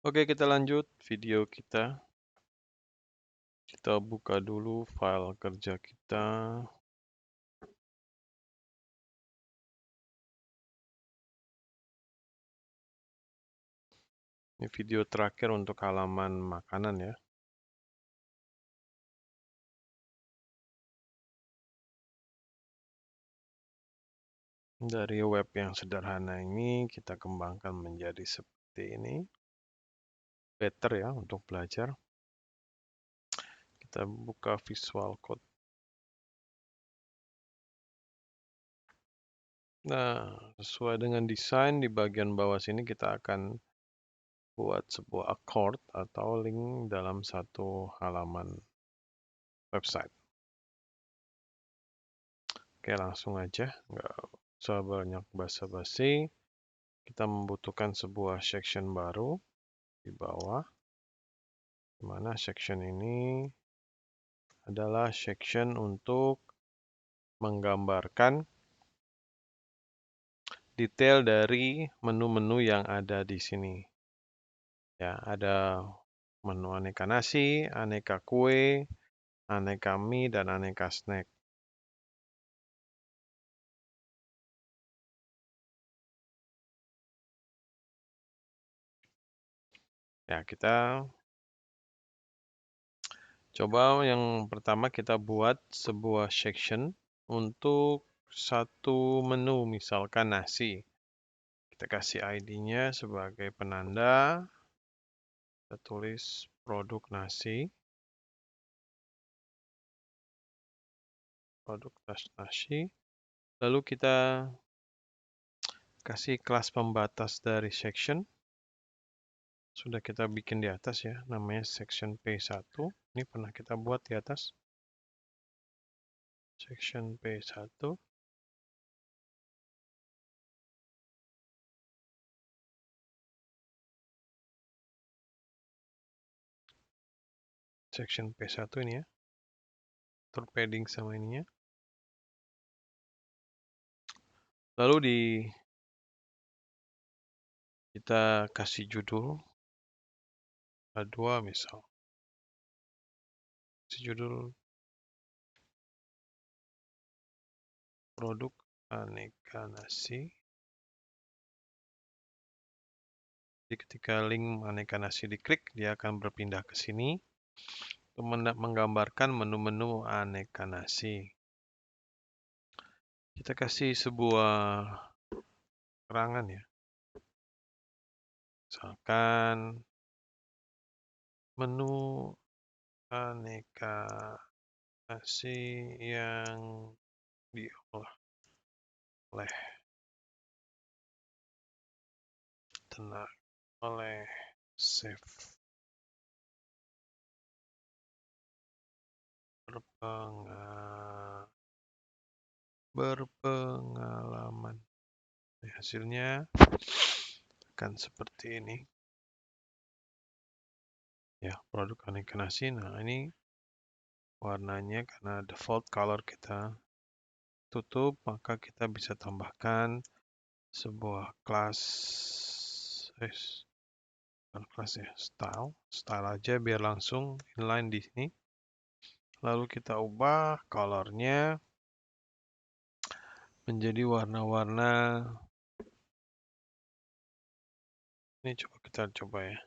Oke, kita lanjut video kita. Kita buka dulu file kerja kita. Ini video terakhir untuk halaman makanan ya. Dari web yang sederhana ini kita kembangkan menjadi seperti ini. Better ya untuk belajar. Kita buka Visual Code. Nah, sesuai dengan desain di bagian bawah sini kita akan buat sebuah accord atau link dalam satu halaman website. Oke, langsung aja, nggak usah banyak basa-basi. Kita membutuhkan sebuah section baru di bawah, di mana section ini adalah section untuk menggambarkan detail dari menu-menu yang ada di sini. Ya, ada menu aneka nasi, aneka kue, aneka mie, dan aneka snack. Ya, kita coba yang pertama kita buat sebuah section untuk satu menu, misalkan nasi. Kita kasih ID-nya sebagai penanda. Kita tulis produk nasi. Produk nasi. Lalu kita kasih kelas pembatas dari section. Sudah kita bikin di atas ya, namanya section P1. Ini pernah kita buat di atas. Section P1. Section P1 ini ya. Atur padding sama ininya. Lalu kita kasih judul A2 misal. Kasih judul produk aneka nasi. Jadi ketika link aneka nasi diklik, dia akan berpindah ke sini untuk menggambarkan menu-menu aneka nasi. Kita kasih sebuah keterangan ya. Misalkan menu aneka nasi yang diolah oleh chef berpengalaman. Hasilnya akan seperti ini. Ya, produk aneka nasi. Nah, ini warnanya karena default color kita tutup, maka kita bisa tambahkan sebuah kelas ya, style aja biar langsung inline di sini. Lalu kita ubah colornya menjadi warna-warna. Ini kita coba ya.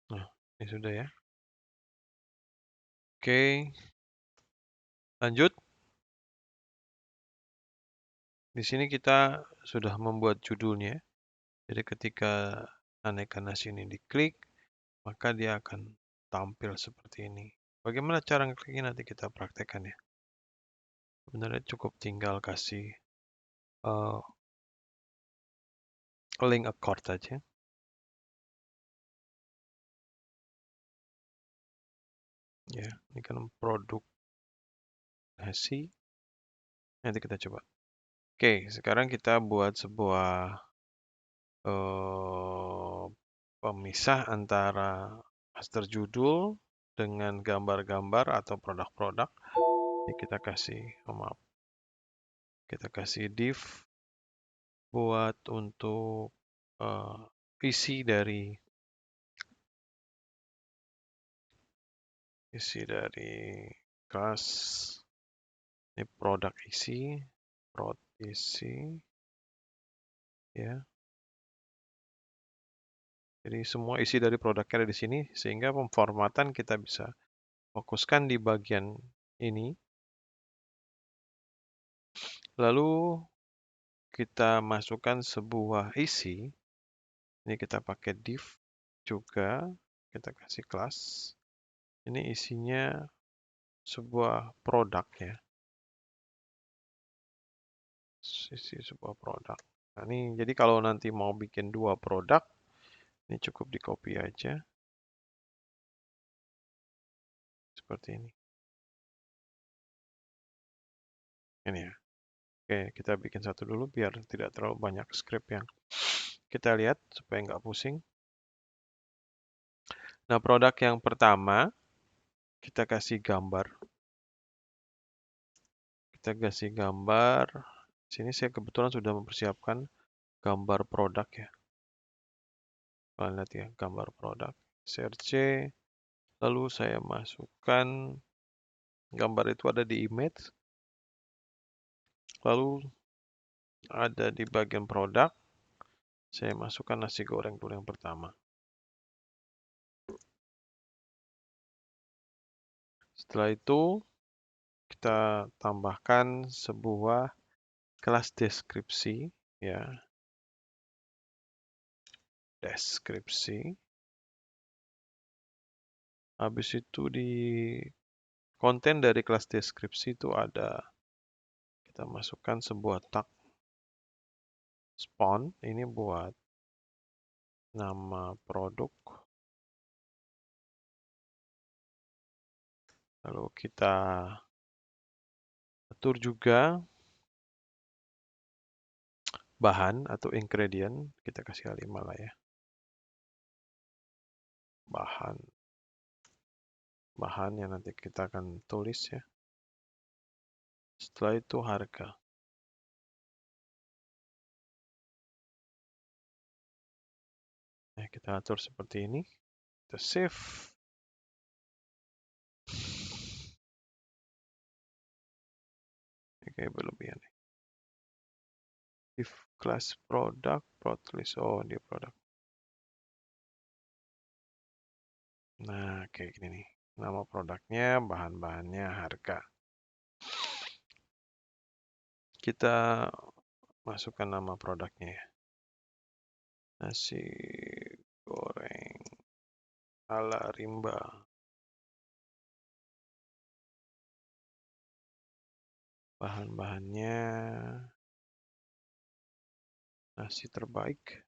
Nah, ini sudah ya. Oke, lanjut. Di sini kita sudah membuat judulnya. Jadi ketika aneka nasi ini diklik, maka dia akan tampil seperti ini. Bagaimana cara ngekliknya nanti kita praktekkan ya. Sebenarnya cukup tinggal kasih link accord aja. Ya, ini kan produk nasi. Nanti kita coba. Oke, sekarang kita buat sebuah pemisah antara master judul dengan gambar-gambar atau produk-produk. Jadi kita kasih, maaf, Kita kasih div buat untuk isi dari kelas. Ini produk isi, prod isi, ya. Jadi semua isi dari produknya ada di sini, sehingga pemformatan kita bisa fokuskan di bagian ini. Lalu kita masukkan sebuah isi. Ini kita pakai div juga, kita kasih kelas. Ini isinya sebuah produk ya. Isi sebuah produk. Nah, ini jadi kalau nanti mau bikin 2 produk, ini cukup di copy aja. Seperti ini. Ini ya. Oke, kita bikin satu dulu biar tidak terlalu banyak script yang kita lihat supaya nggak pusing. Nah, produk yang pertama kita kasih gambar. Kita kasih gambar. Sini saya kebetulan sudah mempersiapkan gambar produk ya. Kalian lihat ya, gambar produk. CRC. Lalu saya masukkan gambar itu ada di image. Lalu ada di bagian produk. Saya masukkan nasi goreng dulu yang pertama. Setelah itu kita tambahkan sebuah kelas deskripsi ya. Deskripsi. Habis itu di konten dari kelas deskripsi itu ada, kita masukkan sebuah tag spawn. Ini buat nama produk. Lalu kita atur juga bahan atau ingredient. Kita kasih H5 lah ya. Bahan yang nanti kita akan tulis ya. Setelah itu harga. Nah, kita atur seperti ini. Kita save. Oke, berlebihan. If class product, list. Oh, dia produk. Nah, kayak gini nih. Nama produknya, bahan-bahannya, harga. Kita masukkan nama produknya ya. Nasi goreng ala rimba. Bahan-bahannya nasi terbaik,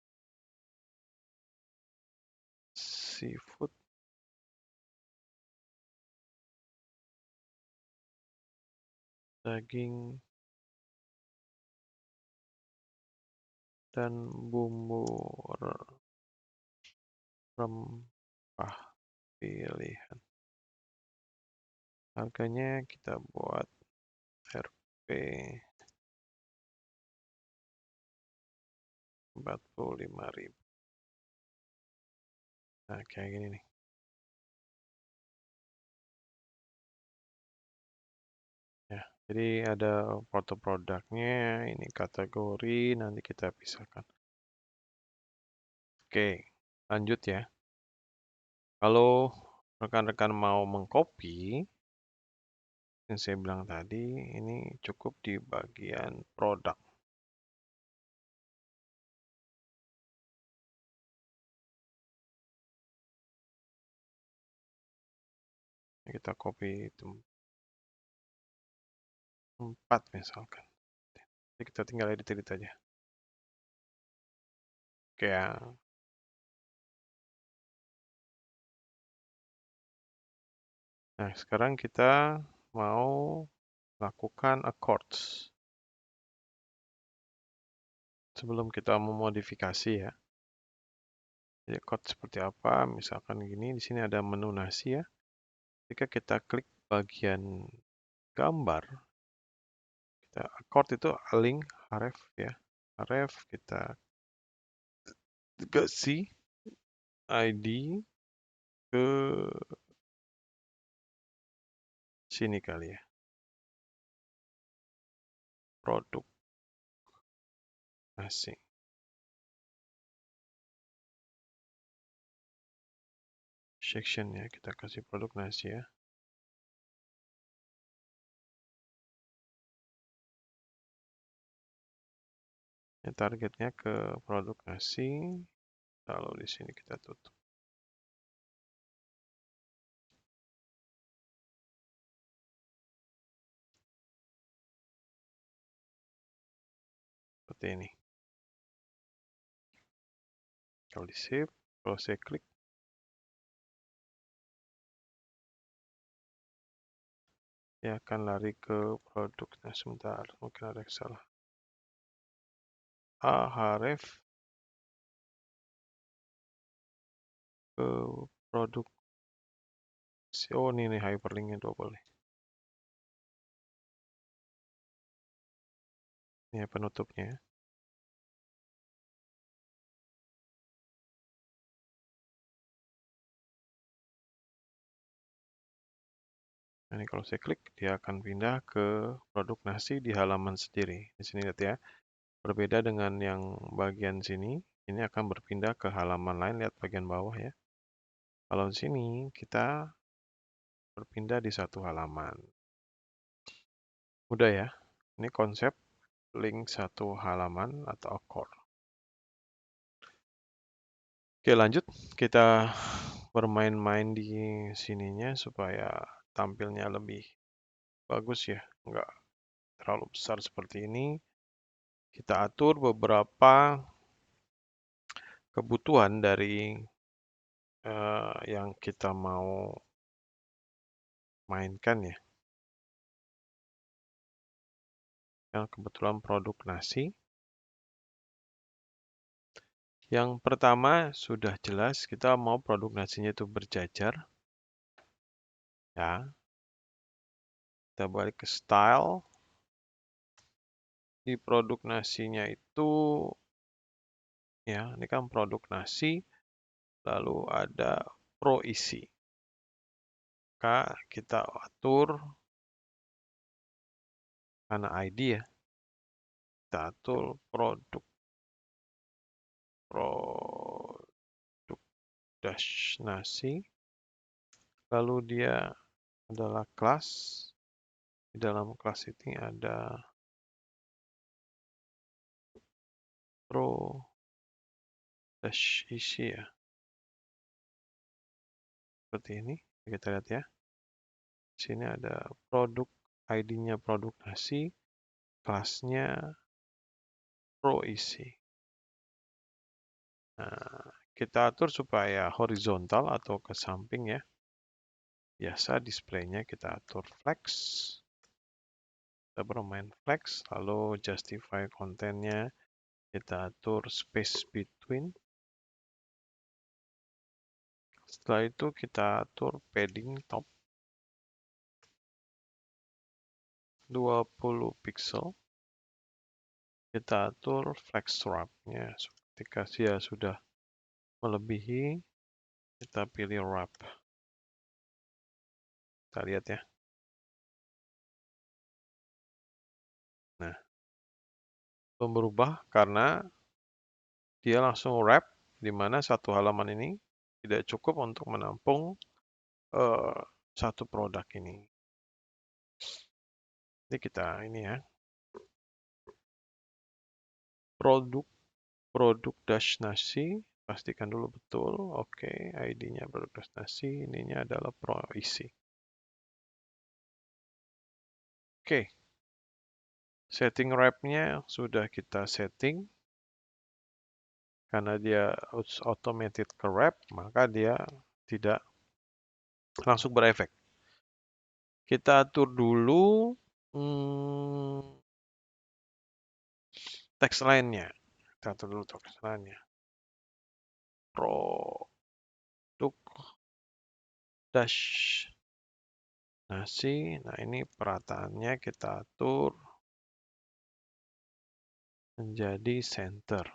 seafood, daging, dan bumbu rempah pilihan. Harganya kita buat Rp 45.000. Nah, kayak gini nih. Ya, jadi ada foto produknya, ini kategori, nanti kita pisahkan. Oke, lanjut ya. Kalau rekan-rekan mau mengcopy, yang saya bilang tadi, ini cukup di bagian produk. Kita copy tempat misalkan. Jadi kita tinggal edit aja. Oke ya. Nah, sekarang kita mau lakukan accords. Sebelum kita memodifikasi ya. Jadi accord seperti apa? Misalkan gini, di sini ada menu nasi ya. Jika kita klik bagian gambar, Accord itu link href ya. Href kita kasih ID ke sini kali ya. Produk nasi. Section ya, kita kasih produk nasi ya. Ya, targetnya ke produk nasi, lalu di sini kita tutup. Seperti ini. Kalau di save, kalau saya klik, dia akan lari ke produknya. Sebentar, mungkin ada yang salah. Href ke produk. Oh, ini nih hyperlinknya double nih. Ini penutupnya ya. Nah, ini kalau saya klik, dia akan pindah ke produk nasi di halaman sendiri. Di sini lihat ya, berbeda dengan yang bagian sini, ini akan berpindah ke halaman lain. Lihat bagian bawah ya. Kalau di sini kita berpindah di satu halaman. Mudah ya. Ini konsep link satu halaman atau accord. Oke, lanjut. Kita bermain-main di sininya supaya tampilnya lebih bagus ya. Enggak terlalu besar seperti ini. Kita atur beberapa kebutuhan dari yang kita mau mainkan ya. Yang kebetulan produk nasi. Yang pertama sudah jelas kita mau produk nasinya itu berjajar. Ya. Kita balik ke style. Di produk nasinya itu ya, ini kan produk nasi. Lalu ada pro isi. Maka kita atur karena ID ya. Kita atur produk dash nasi. Lalu dia adalah kelas. Di dalam kelas ini ada pro dash isi ya. Seperti ini. Kita lihat ya. Di sini ada produk, ID-nya produk nasi, kelasnya pro isi. Nah, kita atur supaya horizontal atau ke samping ya. Biasa displaynya kita atur flex. Kita bermain flex, lalu justify kontennya kita atur space between. Setelah itu kita atur padding top 20 pixel. Kita atur flex wrap-nya. Ketika dia sudah melebihi, kita pilih wrap. Kita lihat ya. Nah, belum berubah karena dia langsung wrap, di mana satu halaman ini tidak cukup untuk menampung satu produk ini. Jadi kita ini ya. Produk dash nasi, pastikan dulu betul. Oke, ID-nya produk dash nasi, ininya adalah pro isi. Oke, setting wrap-nya sudah kita setting. Karena dia automated ke wrap, maka dia tidak langsung berefek. Kita atur dulu text line-nya. Kita atur dulu text line-nya. Produk dash nasi. Nah, ini perataannya kita atur menjadi center.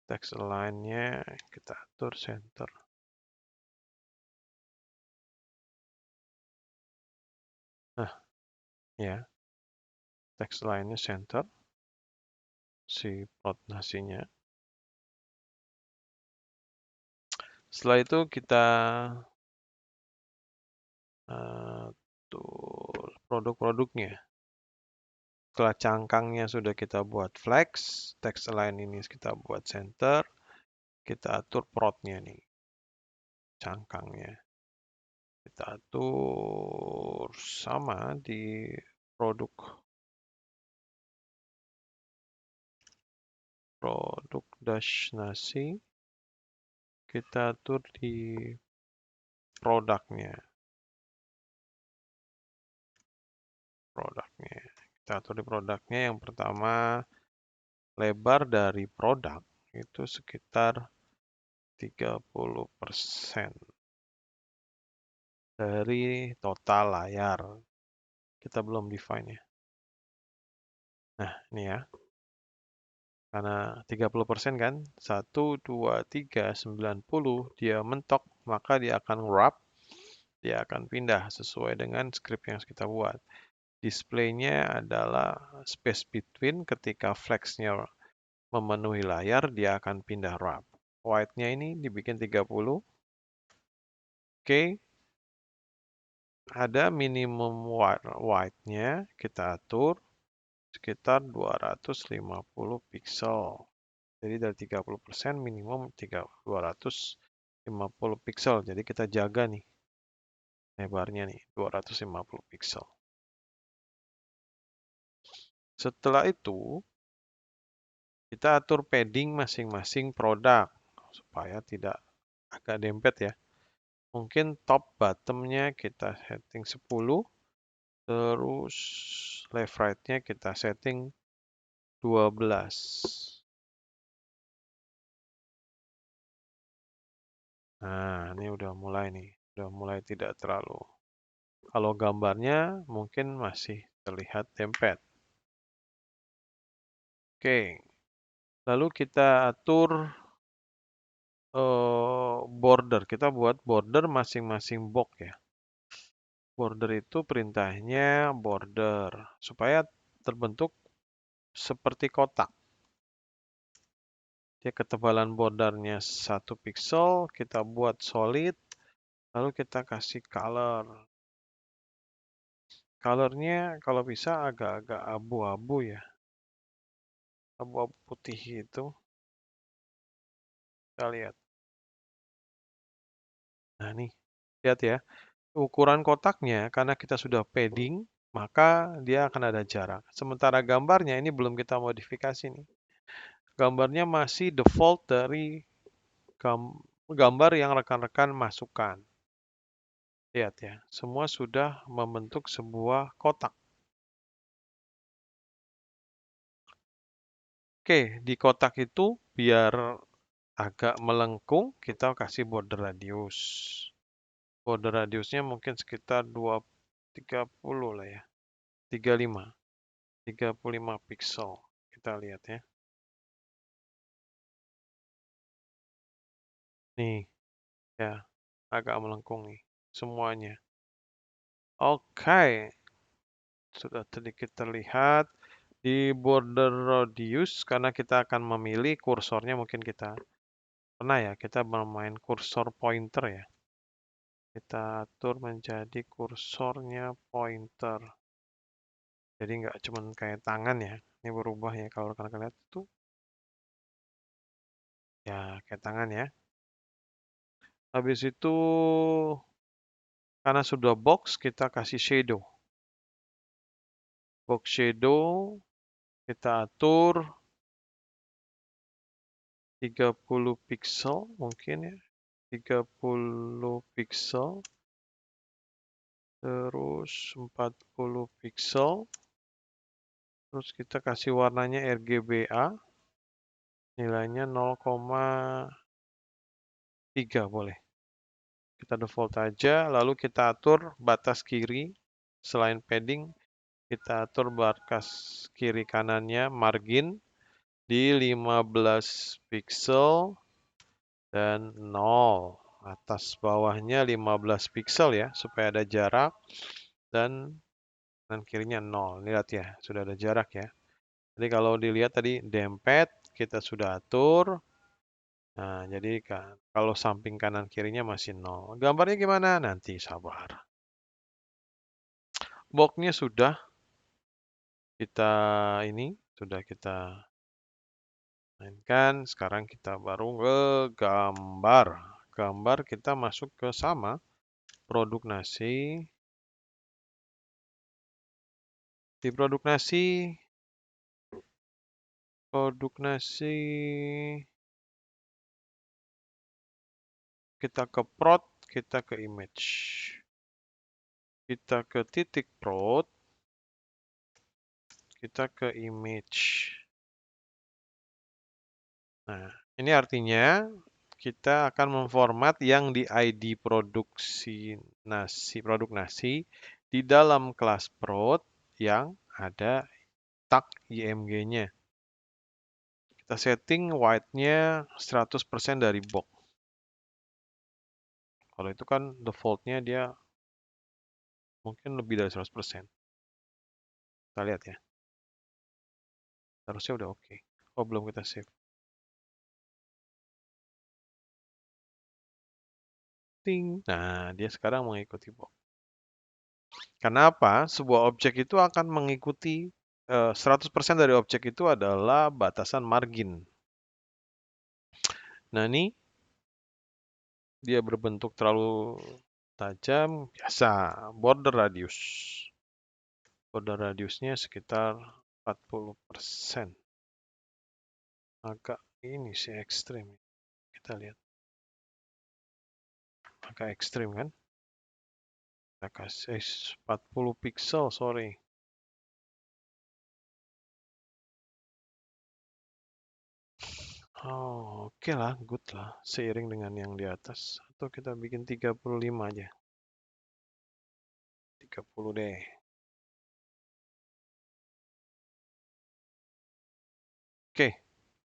Text align-nya kita atur center. Nah, ya, text align-nya center. Si plot nasinya. Setelah itu kita atur produk-produknya. Setelah cangkangnya sudah kita buat flex, text align ini kita buat center, kita atur protnya nih, cangkangnya. Kita atur sama di produk dash nasi, kita atur di produknya. Kita atur di produknya yang pertama, lebar dari produk itu sekitar 30% dari total layar. Kita belum define ya. Nah, ini ya. Karena 30% kan, 1, 2, 3, 90, dia mentok, maka dia akan wrap, dia akan pindah sesuai dengan script yang kita buat. Displaynya adalah space between, ketika flexnya memenuhi layar, dia akan pindah wrap. White-nya ini dibikin 30. Oke. Ada minimum white-nya, kita atur sekitar 250 pixel. Jadi dari 30% minimum 250 pixel. Jadi kita jaga nih lebarnya nih 250 pixel. Setelah itu kita atur padding masing-masing produk supaya tidak agak dempet ya. Mungkin top bottomnya kita setting 10, terus left right-nya kita setting 12. Nah, ini udah mulai nih. Udah mulai tidak terlalu. Kalau gambarnya mungkin masih terlihat dempet. Oke. Lalu kita atur border. Kita buat border masing-masing box ya. Border itu perintahnya border. Supaya terbentuk seperti kotak. Dia ketebalan bordernya 1 pixel. Kita buat solid. Lalu kita kasih color. Colornya kalau bisa agak-agak abu-abu ya. Abu-abu putih itu. Kita lihat. Nah nih, lihat ya. Ukuran kotaknya, karena kita sudah padding, maka dia akan ada jarak. Sementara gambarnya, ini belum kita modifikasi nih. Gambarnya masih default dari gambar yang rekan-rekan masukkan. Lihat ya, semua sudah membentuk sebuah kotak. Oke, di kotak itu biar agak melengkung, kita kasih border radius. Border radiusnya mungkin sekitar 30 lah ya. 35 pixel. Kita lihat ya. Nih, ya, agak melengkung nih semuanya. Oke, sudah sedikit terlihat di border radius karena kita akan memilih kursornya, mungkin kita pernah ya, kita bermain kursor pointer ya. Kita atur menjadi kursornya pointer. Jadi nggak cuman kayak tangan ya, ini berubah ya kalau kalian lihat tuh. Ya, kayak tangan ya. Habis itu karena sudah box, kita kasih shadow. Box shadow kita atur 30 pixel mungkin ya. 30 pixel. Terus 40 pixel. Terus kita kasih warnanya RGBA. Nilainya 0,3 boleh. Kita default aja, lalu kita atur batas kiri selain padding Kita atur batas kiri kanannya margin di 15 pixel dan 0. Atas bawahnya 15 pixel ya, supaya ada jarak, dan kanan kirinya 0. Lihat ya, sudah ada jarak ya. Jadi kalau dilihat tadi dempet kita sudah atur. Nah, jadi kalau samping kanan kirinya masih 0. Gambarnya gimana? Nanti sabar. Boxnya sudah sudah kita mainkan. Sekarang kita baru ke gambar. Gambar kita masuk ke sama produk nasi. Di produk nasi kita ke prod, kita ke image. Kita ke titik prod, kita ke image. Nah, ini artinya kita akan memformat yang di ID produk nasi di dalam kelas prod yang ada tag IMG-nya. Kita setting white-nya 100% dari box. Kalau itu kan default-nya dia mungkin lebih dari 100%. Kita lihat ya. Harusnya udah oke. Oh, belum kita save. Ting. Nah, dia sekarang mengikuti box. Kenapa? Sebuah objek itu akan mengikuti 100% dari objek itu adalah batasan margin. Nah, ini dia berbentuk terlalu tajam, biasa border radius. Border radiusnya sekitar 40%. Agak ini sih ekstrim. Kita lihat. Agak ekstrim kan? Kita kasih 40 pixel, sorry. Oh, oke lah, good lah. Seiring dengan yang di atas. Atau kita bikin 35 aja. 30 deh. Oke,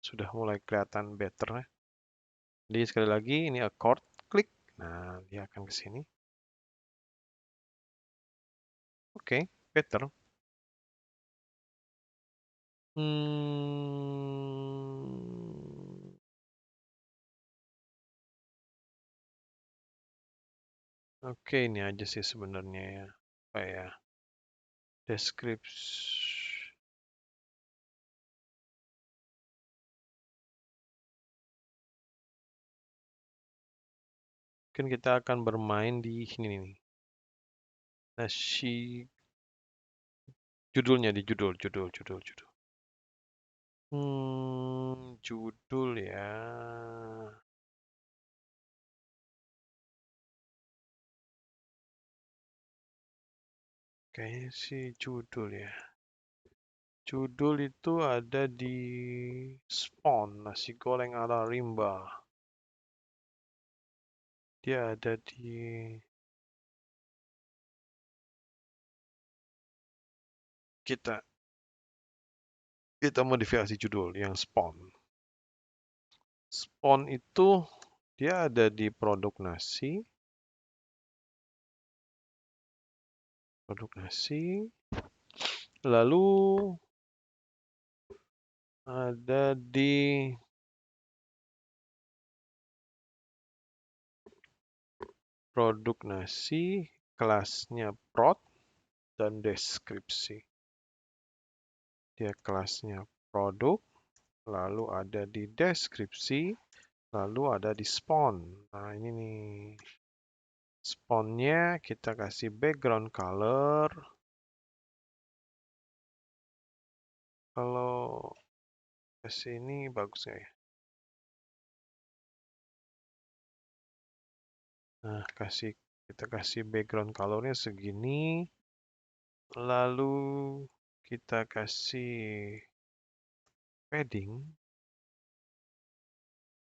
sudah mulai kelihatan better ya. Jadi sekali lagi ini accord, klik. Nah, dia akan ke sini. Oke, better. Oke, ini aja sih sebenarnya ya. Apa ya? Deskripsi. Mungkin kita akan bermain di sini nih. Nasi judulnya di judul. Judul ya. Kayaknya sih judul ya. Judul itu ada di Spawn, nasi goreng ala rimba. Dia ada di kita modifikasi judul yang Spawn. Spawn itu dia ada di produk nasi. Lalu ada di produk nasi, kelasnya prod dan deskripsi. Dia kelasnya produk, lalu ada di deskripsi, lalu ada di spawn. Nah, ini nih. Spawnnya kita kasih background color. Kalau ke sini bagus nggak ya? Nah, kita kasih background colornya segini. Lalu kita kasih padding.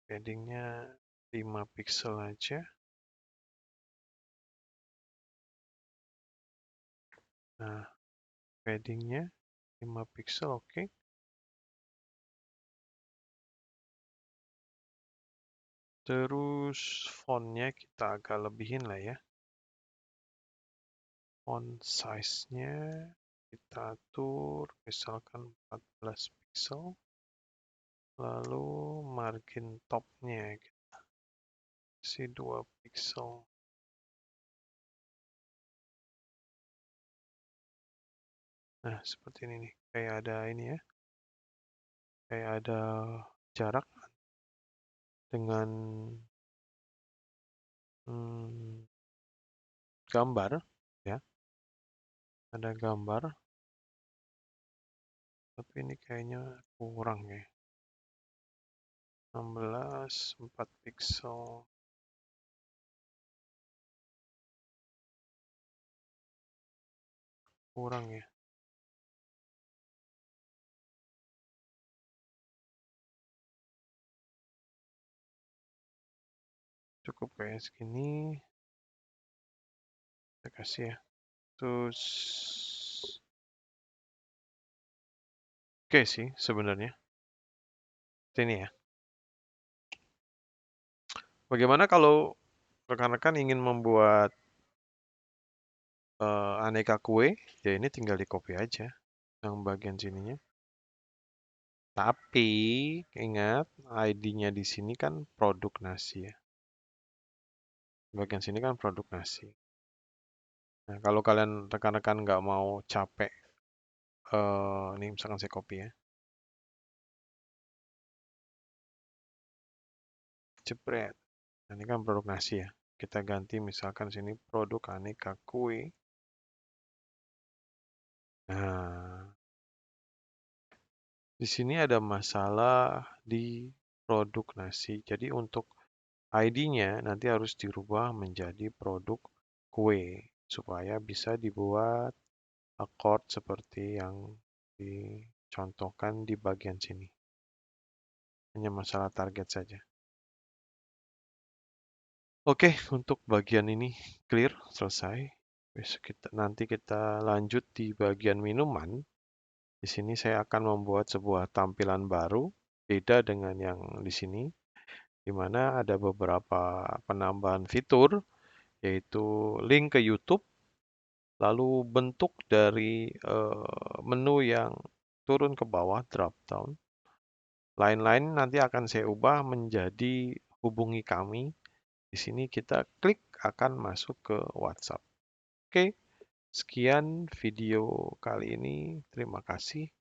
Paddingnya 5 pixel aja. Nah, paddingnya 5 pixel, oke. Terus fontnya kita agak lebihin lah ya. Font size-nya kita atur misalkan 14 pixel. Lalu margin top-nya kita kasih 2 pixel. Nah, seperti ini nih. Kayak ada ini ya. Kayak ada jarak dengan gambar ya. Ada gambar. Tapi ini kayaknya kurang ya. 16, 4 pixel. Kurang ya. Cukup kayak segini. Kita kasih ya. Terus oke sih sebenarnya. Ini ya. Bagaimana kalau rekan-rekan ingin membuat aneka kue? Ya ini tinggal di copy aja yang bagian sininya. Tapi ingat ID-nya di sini kan produk nasi ya. Bagian sini kan produk nasi. Nah, kalau kalian rekan-rekan nggak mau capek, ini misalkan saya copy ya. Jepret. Nah, ini kan produk nasi ya. Kita ganti misalkan sini produk aneka kue. Nah, di sini ada masalah di produk nasi. Jadi untuk ID-nya nanti harus dirubah menjadi produk kue supaya bisa dibuat akord seperti yang dicontohkan di bagian sini. Hanya masalah target saja. Oke, untuk bagian ini clear, selesai. Nanti kita lanjut di bagian minuman. Di sini saya akan membuat sebuah tampilan baru, beda dengan yang di sini, di mana ada beberapa penambahan fitur, yaitu link ke YouTube, lalu bentuk dari menu yang turun ke bawah, drop down. Lain-lain nanti akan saya ubah menjadi hubungi kami. Di sini kita klik akan masuk ke WhatsApp. Oke, sekian video kali ini. Terima kasih.